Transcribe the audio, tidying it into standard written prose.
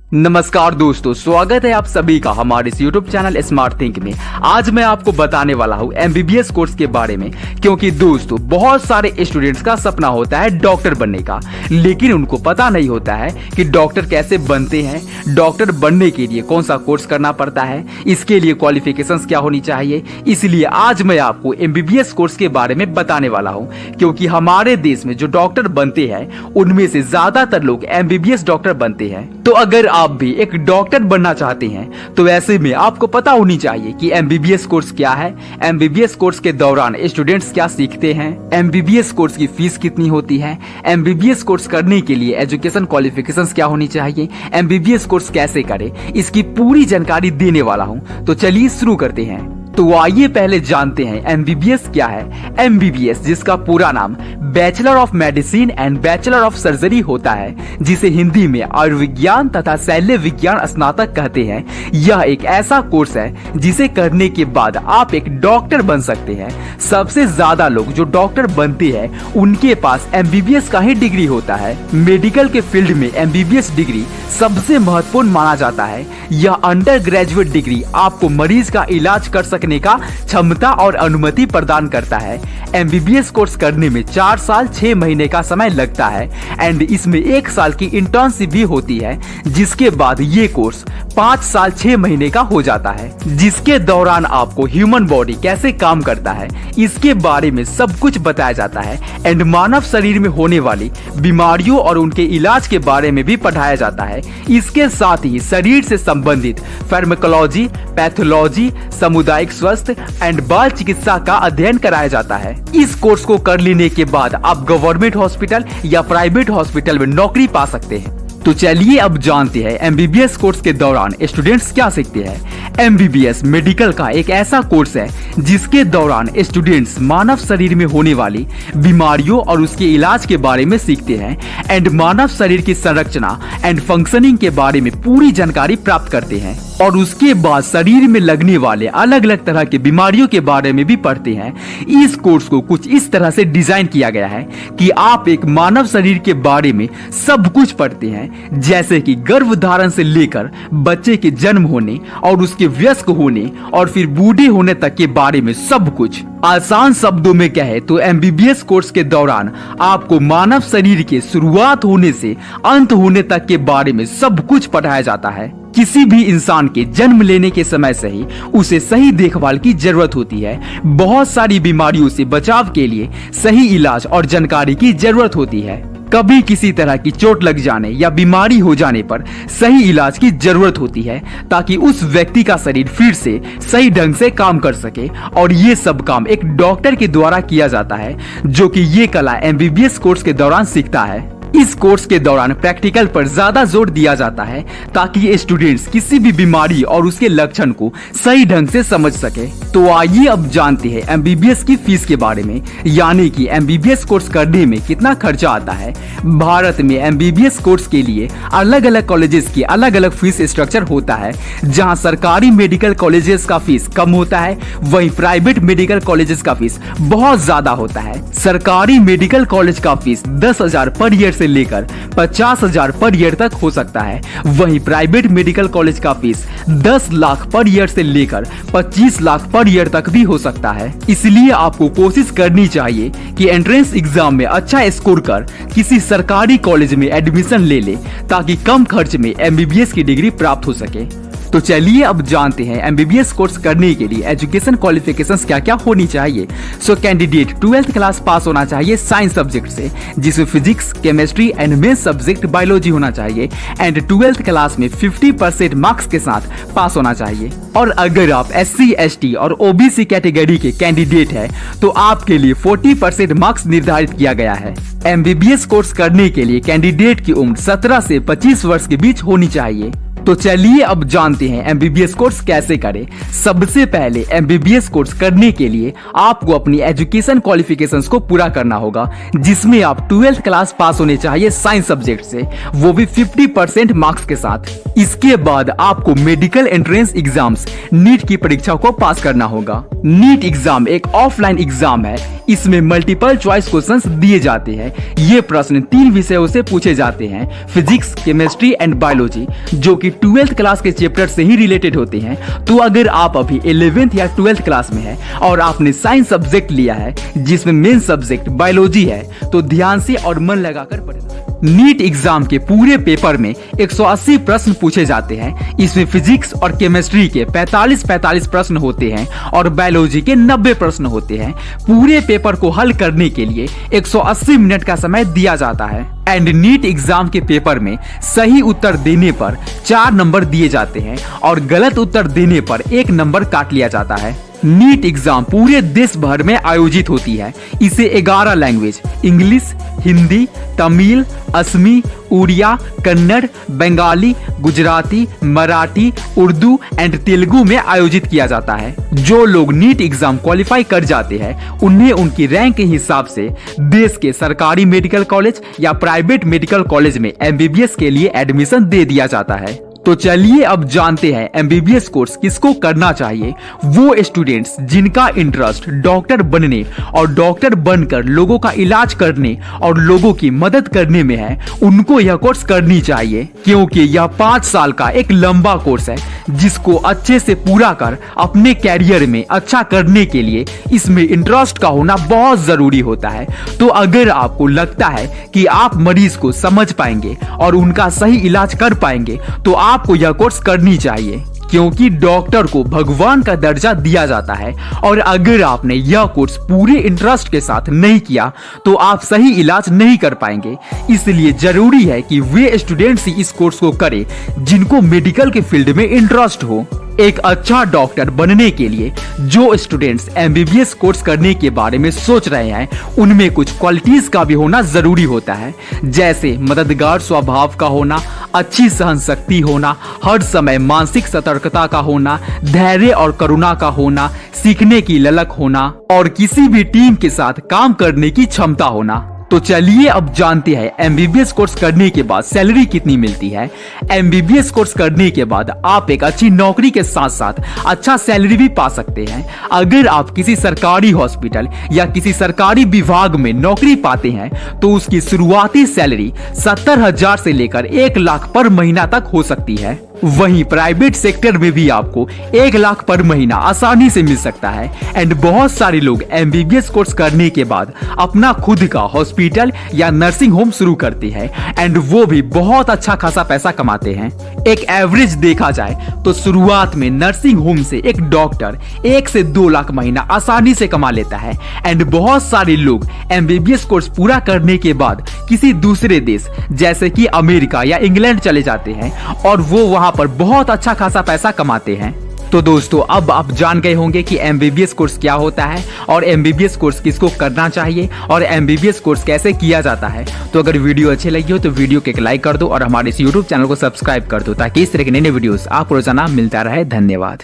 नमस्कार दोस्तों, स्वागत है आप सभी का हमारे इस YouTube चैनल स्मार्ट थिंक में। आज मैं आपको बताने वाला हूँ MBBS कोर्स के बारे में, क्योंकि दोस्तों बहुत सारे स्टूडेंट्स का सपना होता है डॉक्टर बनने का, लेकिन उनको पता नहीं होता है कि डॉक्टर कैसे बनते हैं, डॉक्टर बनने के लिए कौन सा कोर्स करना पड़ता है, इसके लिए क्वालिफिकेशंस क्या होनी चाहिए। इसलिए आज मैं आपको MBBS कोर्स के बारे में बताने वाला हूँ, क्योंकि हमारे देश में जो डॉक्टर बनते हैं उनमें से ज्यादातर लोग MBBS डॉक्टर बनते हैं। तो अगर आप भी एक डॉक्टर बनना चाहते हैं तो ऐसे में आपको पता होनी चाहिए कि MBBS कोर्स क्या है, MBBS कोर्स के दौरान स्टूडेंट्स क्या सीखते हैं, MBBS कोर्स की फीस कितनी होती है, MBBS कोर्स करने के लिए एजुकेशन क्वालिफिकेशंस क्या होनी चाहिए, MBBS कोर्स कैसे करें, इसकी पूरी जानकारी देने वाला हूं। तो चलिए शुरू करते हैं। तो आइए पहले जानते हैं MBBS क्या है। MBBS जिसका पूरा नाम bachelor of medicine and bachelor of surgery होता है, जिसे हिंदी में आयुर्विज्ञान तथा शल्य विज्ञान स्नातक कहते हैं। यह एक ऐसा कोर्स है जिसे करने के बाद आप एक डॉक्टर बन सकते हैं। सबसे ज्यादा लोग जो डॉक्टर बनते हैं उनके पास MBBS का ही डिग्री होता है। मेडिकल के फील्ड में MBBS डिग्री सबसे महत्वपूर्ण माना जाता है। यह अंडर ग्रेजुएट डिग्री आपको मरीज का इलाज कर सकने का क्षमता और अनुमति प्रदान करता है। MBBS कोर्स करने में 4 साल 6 महीने का समय लगता है एंड इसमें 1 साल की इंटर्नशिप भी होती है, जिसके बाद ये कोर्स 5 साल 6 महीने का हो जाता है, जिसके दौरान आपको ह्यूमन बॉडी कैसे काम करता है इसके बारे में सब कुछ बताया जाता है एंड मानव शरीर में होने वाली बीमारियों और उनके इलाज के बारे में भी पढ़ाया जाता है। इसके साथ ही शरीर से संबंधित फार्माकोलॉजी, पैथोलॉजी, सामुदायिक स्वास्थ्य एंड बाल चिकित्सा का अध्ययन कराया जाता है। इस कोर्स को कर लेने के बाद आप गवर्नमेंट हॉस्पिटल या प्राइवेट हॉस्पिटल में नौकरी पा सकते हैं। तो चलिए अब जानते हैं MBBS कोर्स के दौरान स्टूडेंट्स क्या सीखते हैं। MBBS मेडिकल का एक ऐसा कोर्स है जिसके दौरान स्टूडेंट्स मानव शरीर में होने वाली बीमारियों और उसके इलाज के बारे में सीखते हैं एंड मानव शरीर की संरचना एंड फंक्शनिंग के बारे में पूरी जानकारी प्राप्त करते हैं, और उसके बाद शरीर में लगने वाले अलग अलग तरह के बीमारियों के बारे में भी पढ़ते हैं। इस कोर्स को कुछ इस तरह से डिजाइन किया गया है कि आप एक मानव शरीर के बारे में सब कुछ पढ़ते हैं, जैसे कि गर्भधारण से लेकर बच्चे के जन्म होने और उसके वयस्क होने और फिर बूढ़े होने तक के बारे में सब कुछ। आसान शब्दों में कहे तो MBBS कोर्स के दौरान आपको मानव शरीर के शुरुआत होने से अंत होने तक के बारे में सब कुछ पढ़ाया जाता है। किसी भी इंसान के जन्म लेने के समय से ही उसे सही देखभाल की जरूरत होती है। बहुत सारी बीमारियों से बचाव के लिए सही इलाज और जानकारी की जरूरत होती है। कभी किसी तरह की चोट लग जाने या बीमारी हो जाने पर सही इलाज की जरूरत होती है, ताकि उस व्यक्ति का शरीर फिर से सही ढंग से काम कर सके, और ये सब काम एक डॉक्टर के द्वारा किया जाता है, जो कि ये कला MBBS कोर्स के दौरान सीखता है। इस कोर्स के दौरान प्रैक्टिकल पर ज्यादा जोर दिया जाता है ताकि स्टूडेंट्स किसी भी बीमारी और उसके लक्षण को सही ढंग से समझ सके। तो आइए अब जानते हैं MBBS की फीस के बारे में, यानी कि MBBS कोर्स करने में कितना खर्चा आता है। भारत में MBBS कोर्स के लिए अलग अलग कॉलेजेस की अलग अलग फीस स्ट्रक्चर होता है। जहाँ सरकारी मेडिकल कॉलेजेस का फीस कम होता है, वहीं प्राइवेट मेडिकल कॉलेजेस का फीस बहुत ज्यादा होता है। सरकारी मेडिकल कॉलेज का फीस 10,000 पर ईयर से लेकर 50,000 पर ईयर तक हो सकता है। वहीं प्राइवेट मेडिकल कॉलेज का फीस 10 लाख पर ईयर से लेकर 25 लाख पर ईयर तक भी हो सकता है। इसलिए आपको कोशिश करनी चाहिए कि एंट्रेंस एग्जाम में अच्छा स्कोर कर किसी सरकारी कॉलेज में एडमिशन ले ले, ताकि कम खर्च में MBBS की डिग्री प्राप्त हो सके। तो चलिए अब जानते हैं MBBS कोर्स करने के लिए एजुकेशन क्वालिफिकेशंस क्या क्या होनी चाहिए। So candidate 12th class pass होना चाहिए साइंस सब्जेक्ट से, जिसमें फिजिक्स, केमिस्ट्री एंड मेंस सब्जेक्ट बायोलॉजी होना चाहिए एंड 12th क्लास में 50% मार्क्स के साथ पास होना चाहिए। और अगर आप SC, ST और OBC कैटेगरी के कैंडिडेट है तो आपके लिए 40% मार्क्स निर्धारित किया गया है। MBBS कोर्स करने के लिए कैंडिडेट की उम्र 17 से 25 वर्ष के बीच होनी चाहिए। तो चलिए अब जानते हैं एमबीबीएस कोर्स कैसे करें। सबसे पहले एमबीबीएस कोर्स करने के लिए आपको अपनी एजुकेशन क्वालिफिकेशंस को पूरा करना होगा, जिसमें आप 12th क्लास पास होने चाहिए साइंस सब्जेक्ट से, वो भी 50% मार्क्स के साथ। इसके बाद आपको मेडिकल एंट्रेंस एग्जाम्स नीट की परीक्षा को पास करना होगा। नीट एग्जाम एक ऑफलाइन एग्जाम है। इसमें मल्टीपल चॉइस क्वेश्चंस दिए जाते हैं। ये प्रश्न 3 विषयों से पूछे जाते हैं, फिजिक्स, केमिस्ट्री एंड बायोलॉजी, जो कि 12th क्लास के चैप्टर से ही रिलेटेड होते हैं। तो अगर आप अभी 11th या 12th क्लास में हैं और आपने साइंस सब्जेक्ट लिया है जिसमें मेन सब्जेक्ट बायोलॉजी है, तो ध्यान से और मन लगाकर पढ़ना। नीट एग्जाम के पूरे पेपर में 180 प्रश्न पूछे जाते हैं। इसमें फिजिक्स और केमिस्ट्री के 45 प्रश्न होते हैं और बायोलॉजी के 90 प्रश्न होते हैं। पूरे पेपर को हल करने के लिए 180 मिनट का समय दिया जाता है। एंड नीट एग्जाम के पेपर में सही उत्तर देने पर 4 नंबर दिए जाते हैं और गलत उत्तर देने पर 1 नंबर काट लिया जाता है। नीट एग्जाम पूरे देश भर में आयोजित होती है। इसे 11 language English, Hindi, Tamil, Assamese, Oriya, Kannada, Bengali, Gujarati, Marathi, Urdu and Telugu में आयोजित किया जाता है। जो लोग नीट एग्जाम क्वालिफाई कर जाते हैं उन्हें उनकी रैंक के हिसाब से देश के सरकारी मेडिकल कॉलेज या प्राइवेट मेडिकल कॉलेज में एमबीबीएस के लिए एडमिशन दे दिया जाता है। तो चलिए अब जानते हैं एमबीबीएस कोर्स किसको करना चाहिए। वो स्टूडेंट्स जिनका इंटरेस्ट डॉक्टर बनने और डॉक्टर बनकर लोगों का इलाज करने और लोगों की मदद करने में है, उनको यह कोर्स करनी चाहिए, क्योंकि यह 5 साल का एक लंबा कोर्स है जिसको अच्छे से पूरा कर अपने कैरियर में अच्छा करने के लिए इसमें इंटरेस्ट का होना बहुत जरूरी होता है। तो अगर आपको लगता है कि आप मरीज को समझ पाएंगे और उनका सही इलाज कर पाएंगे, तो आपको यह कोर्स करनी चाहिए, क्योंकि डॉक्टर को भगवान का दर्जा दिया जाता है। और अगर आपने यह कोर्स पूरे इंटरेस्ट के साथ नहीं किया तो आप सही इलाज नहीं कर पाएंगे। इसलिए जरूरी है कि वे स्टूडेंट्स ही इस कोर्स को करें जिनको मेडिकल के फील्ड में इंटरेस्ट हो। एक अच्छा डॉक्टर बनने के लिए जो स्टूडेंट्स एमबीबीएस कोर्स करने के बारे में सोच रहे हैं, उनमें कुछ क्वालिटीज का भी होना जरूरी होता है, जैसे मददगार स्वभाव का होना, अच्छी सहन शक्ति होना, हर समय मानसिक सतर्कता का होना, धैर्य और करुणा का होना, सीखने की ललक होना और किसी भी टीम के साथ काम करने की क्षमता होना। तो चलिए अब जानते हैं एमबीबीएस कोर्स करने के बाद सैलरी कितनी मिलती है। एमबीबीएस कोर्स करने के बाद आप एक अच्छी नौकरी के साथ साथ अच्छा सैलरी भी पा सकते हैं। अगर आप किसी सरकारी हॉस्पिटल या किसी सरकारी विभाग में नौकरी पाते हैं तो उसकी शुरुआती सैलरी 70,000 से लेकर 1 लाख पर महीना तक हो सकती है। वहीं प्राइवेट सेक्टर में भी आपको 1 लाख पर महीना आसानी से मिल सकता है। एंड बहुत सारे लोग एमबीबीएस कोर्स करने के बाद अपना खुद का हॉस्पिटल या नर्सिंग होम शुरू करते हैं एंड वो भी बहुत अच्छा खासा पैसा कमाते हैं। एक एवरेज देखा जाए तो शुरुआत में नर्सिंग होम से एक डॉक्टर 1 से 2 लाख महीना आसानी से कमा लेता है। एंड बहुत सारे लोग एमबीबीएस कोर्स पूरा करने के बाद किसी दूसरे देश जैसे कि अमेरिका या इंग्लैंड चले जाते हैं और वो वहां पर बहुत अच्छा खासा पैसा कमाते हैं। तो दोस्तों अब आप जान गए होंगे कि एमबीबीएस कोर्स क्या होता है और एमबीबीएस कोर्स किसको करना चाहिए और एमबीबीएस कोर्स कैसे किया जाता है। तो अगर वीडियो अच्छी लगी हो तो वीडियो को एक लाइक कर दो और हमारे इस यूट्यूब चैनल को सब्सक्राइब कर दो ताकि इस तरह के नए वीडियोस आप रोजाना मिलता रहे। धन्यवाद।